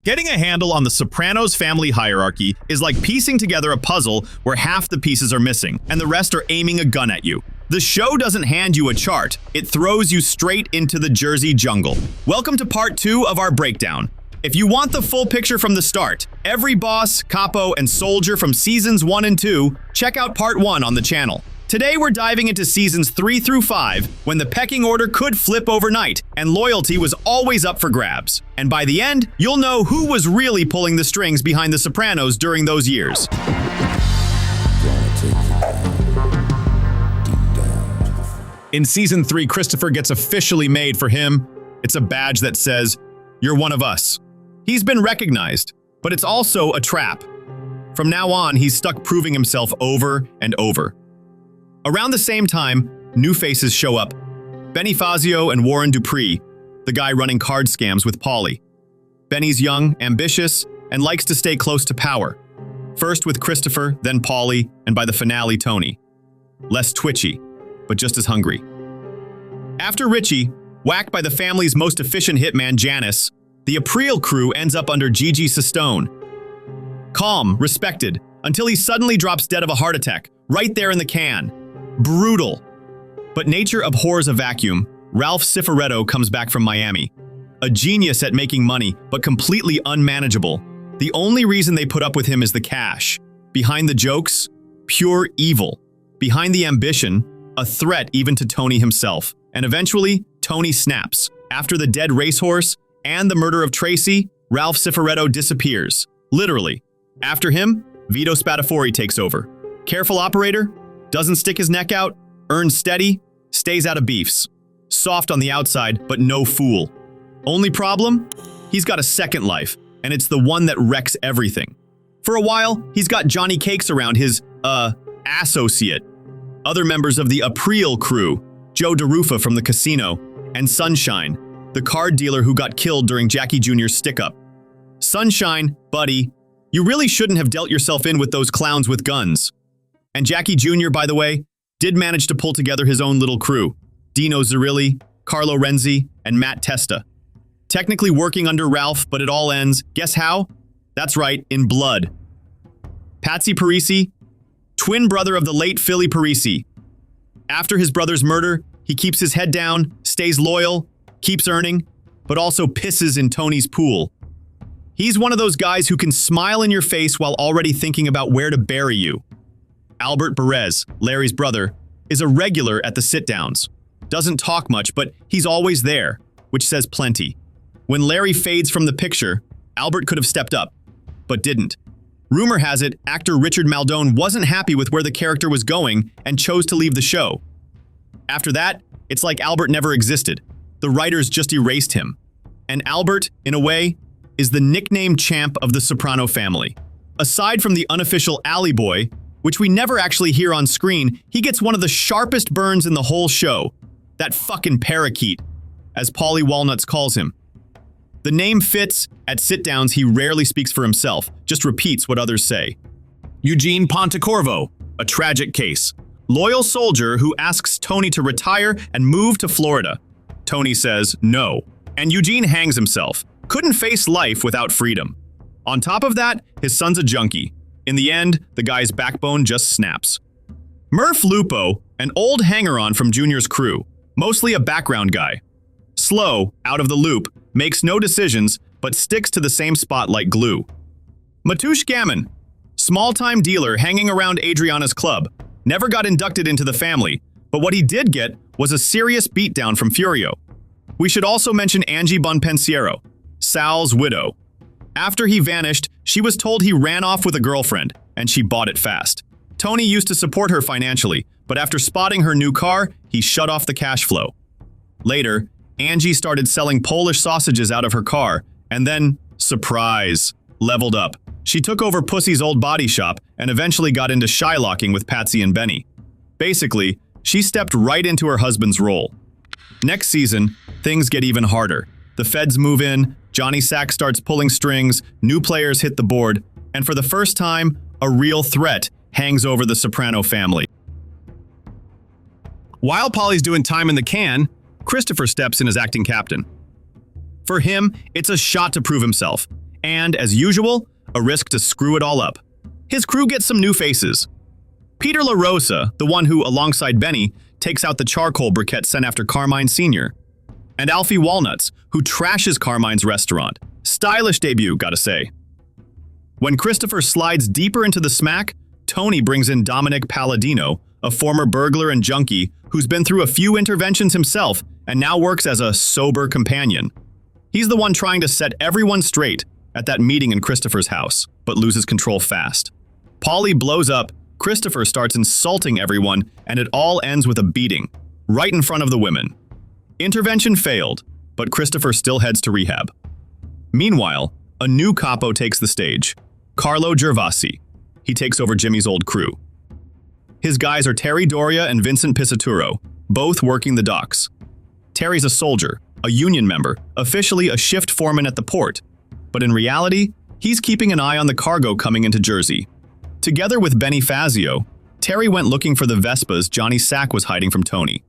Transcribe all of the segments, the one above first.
Getting a handle on the Sopranos family hierarchy is like piecing together a puzzle where half the pieces are missing and the rest are aiming a gun at you. The show doesn't hand you a chart, it throws you straight into the Jersey jungle. Welcome to part 2 of our breakdown. If you want the full picture from the start, every boss, capo, and soldier from seasons 1 and 2, check out part 1 on the channel. Today we're diving into seasons 3 through 5, when the pecking order could flip overnight, and loyalty was always up for grabs. And by the end, you'll know who was really pulling the strings behind the Sopranos during those years. In season 3, Christopher gets officially made for him. It's a badge that says, "You're one of us." He's been recognized, but it's also a trap. From now on, he's stuck proving himself over and over. Around the same time, new faces show up. Benny Fazio and Warren Dupree, the guy running card scams with Paulie. Benny's young, ambitious, and likes to stay close to power. First with Christopher, then Paulie, and by the finale, Tony. Less twitchy, but just as hungry. After Richie, whacked by the family's most efficient hitman Janice, the April crew ends up under Gigi Sistone. Calm, respected, until he suddenly drops dead of a heart attack, right there in the can. Brutal. But nature abhors a vacuum. Ralph Cifaretto comes back from Miami. A genius at making money, but completely unmanageable. The only reason they put up with him is the cash. Behind the jokes, pure evil. Behind the ambition, a threat even to Tony himself. And eventually, Tony snaps. After the dead racehorse and the murder of Tracy, Ralph Cifaretto disappears. Literally. After him, Vito Spatafori takes over. Careful operator, doesn't stick his neck out, earns steady, stays out of beefs. Soft on the outside, but no fool. Only problem? He's got a second life, and it's the one that wrecks everything. For a while, he's got Johnny Cakes around, his, associate. Other members of the April crew, Joe DeRufa from the casino, and Sunshine, the card dealer who got killed during Jackie Jr.'s stick-up. Sunshine, buddy, you really shouldn't have dealt yourself in with those clowns with guns. And Jackie Jr., by the way, did manage to pull together his own little crew. Dino Zerilli, Carlo Renzi, and Matt Testa. Technically working under Ralph, but it all ends, guess how? That's right, in blood. Patsy Parisi, twin brother of the late Philly Parisi. After his brother's murder, he keeps his head down, stays loyal, keeps earning, but also pisses in Tony's pool. He's one of those guys who can smile in your face while already thinking about where to bury you. Albert Perez, Larry's brother, is a regular at the sit-downs. Doesn't talk much, but he's always there, which says plenty. When Larry fades from the picture, Albert could have stepped up, but didn't. Rumor has it, actor Richard Maldone wasn't happy with where the character was going and chose to leave the show. After that, it's like Albert never existed. The writers just erased him. And Albert, in a way, is the nickname champ of the Soprano family. Aside from the unofficial alley boy, which we never actually hear on screen, he gets one of the sharpest burns in the whole show. That fucking parakeet, as Paulie Walnuts calls him. The name fits. At sit-downs, he rarely speaks for himself, just repeats what others say. Eugene Pontecorvo, a tragic case. Loyal soldier who asks Tony to retire and move to Florida. Tony says no, and Eugene hangs himself. Couldn't face life without freedom. On top of that, his son's a junkie. In the end, the guy's backbone just snaps. Murph Lupo, an old hanger-on from Junior's crew, mostly a background guy. Slow, out of the loop, makes no decisions, but sticks to the same spot like glue. Matoush Gammon, small-time dealer hanging around Adriana's club, never got inducted into the family, but what he did get was a serious beatdown from Furio. We should also mention Angie Bonpensiero, Sal's widow. After he vanished, she was told he ran off with a girlfriend, and she bought it fast. Tony used to support her financially, but after spotting her new car, he shut off the cash flow. Later, Angie started selling Polish sausages out of her car, and then, surprise, leveled up. She took over Pussy's old body shop and eventually got into shylocking with Patsy and Benny. Basically, she stepped right into her husband's role. Next season, things get even harder. The feds move in, Johnny Sack starts pulling strings, new players hit the board, and for the first time, a real threat hangs over the Soprano family. While Paulie's doing time in the can, Christopher steps in as acting captain. For him, it's a shot to prove himself. And, as usual, a risk to screw it all up. His crew gets some new faces. Peter La Rosa, the one who, alongside Benny, takes out the charcoal briquette sent after Carmine Sr. And Alfie Walnuts, who trashes Carmine's restaurant. Stylish debut, gotta say. When Christopher slides deeper into the smack, Tony brings in Dominic Palladino, a former burglar and junkie who's been through a few interventions himself and now works as a sober companion. He's the one trying to set everyone straight at that meeting in Christopher's house, but loses control fast. Paulie blows up, Christopher starts insulting everyone, and it all ends with a beating, right in front of the women. Intervention failed, but Christopher still heads to rehab. Meanwhile, a new capo takes the stage, Carlo Gervasi. He takes over Jimmy's old crew. His guys are Terry Doria and Vincent Pisaturo, both working the docks. Terry's a soldier, a union member, officially a shift foreman at the port, but in reality, he's keeping an eye on the cargo coming into Jersey. Together with Benny Fazio, Terry went looking for the Vespas Johnny Sack was hiding from Tony.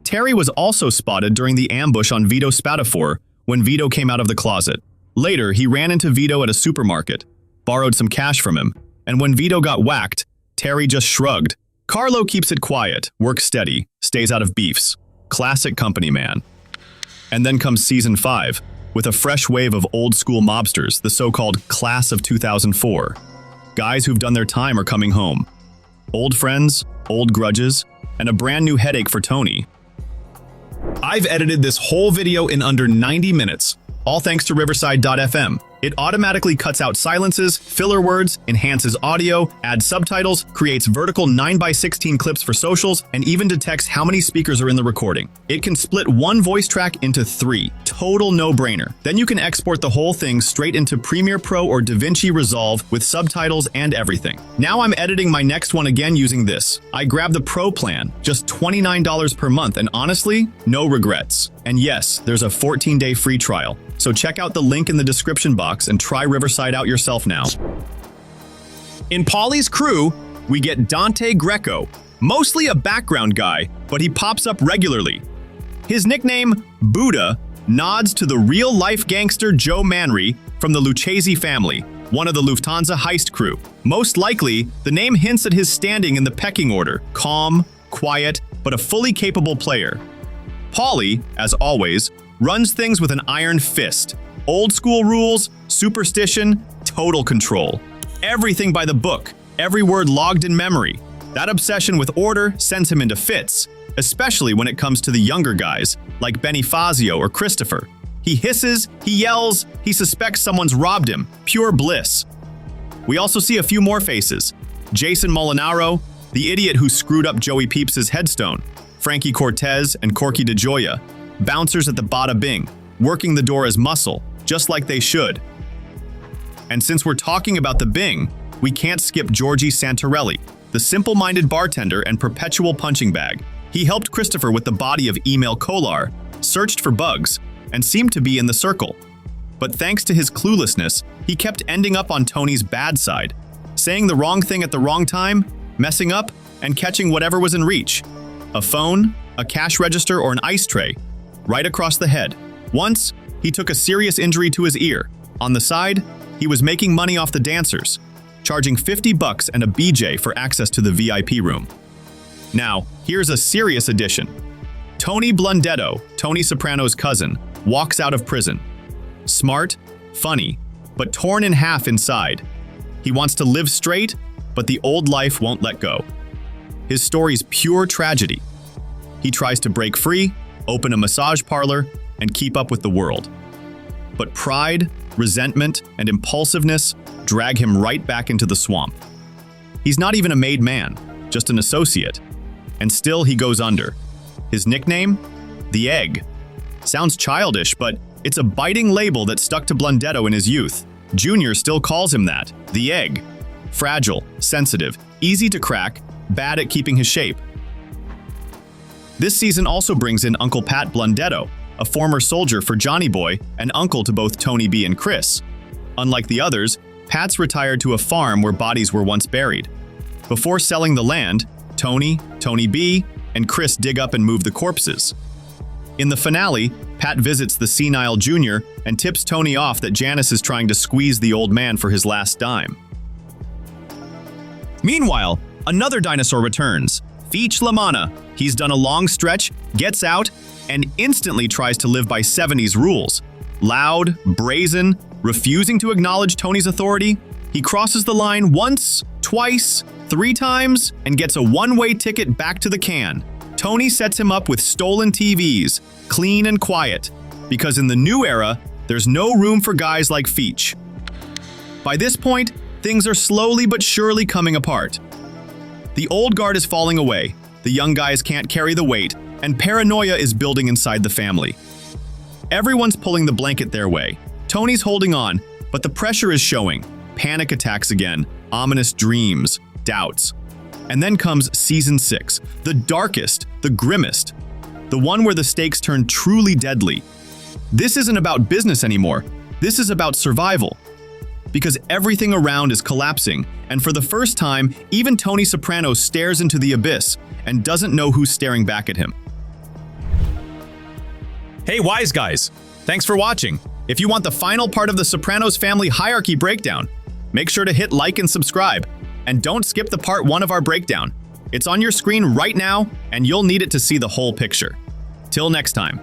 Terry was also spotted during the ambush on Vito Spatafor when Vito came out of the closet. Later, he ran into Vito at a supermarket, borrowed some cash from him, and when Vito got whacked, Terry just shrugged. Carlo keeps it quiet, works steady, stays out of beefs. Classic company man. And then comes season 5, with a fresh wave of old-school mobsters, the so-called Class of 2004. Guys who've done their time are coming home. Old friends, old grudges, and a brand new headache for Tony. I've edited this whole video in under 90 minutes, all thanks to Riverside.fm. It automatically cuts out silences, filler words, enhances audio, adds subtitles, creates vertical 9x16 clips for socials, and even detects how many speakers are in the recording. It can split one voice track into 3. Total no-brainer. Then you can export the whole thing straight into Premiere Pro or DaVinci Resolve with subtitles and everything. Now I'm editing my next one again using this. I grabbed the Pro plan, just $29 per month, and honestly, no regrets. And yes, there's a 14-day free trial. So check out the link in the description box and try Riverside out yourself now. In Paulie's crew, we get Dante Greco, mostly a background guy, but he pops up regularly. His nickname, Buddha, nods to the real-life gangster Joe Manri from the Lucchese family, one of the Lufthansa heist crew. Most likely, the name hints at his standing in the pecking order, calm, quiet, but a fully capable player. Paulie, as always, runs things with an iron fist. Old school rules, superstition, total control. Everything by the book, every word logged in memory. That obsession with order sends him into fits, especially when it comes to the younger guys, like Benny Fazio or Christopher. He hisses, he yells, he suspects someone's robbed him. Pure bliss. We also see a few more faces. Jason Molinaro, the idiot who screwed up Joey Peeps's headstone. Frankie Cortez and Corky DeGioia, bouncers at the Bada Bing, working the door as muscle, just like they should. And since we're talking about the Bing, we can't skip Georgie Santarelli, the simple-minded bartender and perpetual punching bag. He helped Christopher with the body of Emil Kolar, searched for bugs, and seemed to be in the circle. But thanks to his cluelessness, he kept ending up on Tony's bad side, saying the wrong thing at the wrong time, messing up, and catching whatever was in reach. A phone, a cash register, or an ice tray, right across the head. Once, he took a serious injury to his ear. On the side, he was making money off the dancers, charging $50 and a BJ for access to the VIP room. Now, here's a serious addition. Tony Blundetto, Tony Soprano's cousin, walks out of prison. Smart, funny, but torn in half inside. He wants to live straight, but the old life won't let go. His story's pure tragedy. He tries to break free, open a massage parlor, and keep up with the world. But pride, resentment, and impulsiveness drag him right back into the swamp. He's not even a made man, just an associate. And still he goes under. His nickname? The Egg. Sounds childish, but it's a biting label that stuck to Blundetto in his youth. Junior still calls him that, the Egg. Fragile, sensitive, easy to crack, bad at keeping his shape. This season also brings in Uncle Pat Blundetto, a former soldier for Johnny Boy and uncle to both Tony B and Chris. Unlike the others, Pat's retired to a farm where bodies were once buried. Before selling the land, Tony B, and Chris dig up and move the corpses. In the finale, Pat visits the senile junior and tips Tony off that Janice is trying to squeeze the old man for his last dime. Meanwhile, another dinosaur returns, Feech Lamana. He's done a long stretch, gets out, and instantly tries to live by 70s rules. Loud, brazen, refusing to acknowledge Tony's authority, he crosses the line once, twice, 3 times, and gets a one-way ticket back to the can. Tony sets him up with stolen TVs, clean and quiet, because in the new era, there's no room for guys like Feech. By this point, things are slowly but surely coming apart. The old guard is falling away, the young guys can't carry the weight, and paranoia is building inside the family. Everyone's pulling the blanket their way. Tony's holding on, but the pressure is showing. Panic attacks again, ominous dreams, doubts. And then comes Season 6, the darkest, the grimmest, the one where the stakes turn truly deadly. This isn't about business anymore. This is about survival. Because everything around is collapsing, and for the first time, even Tony Soprano stares into the abyss and doesn't know who's staring back at him. Hey, wise guys! Thanks for watching. If you want the final part of the Sopranos family hierarchy breakdown, make sure to hit like and subscribe. And don't skip the part 1 of our breakdown. It's on your screen right now, and you'll need it to see the whole picture. Till next time.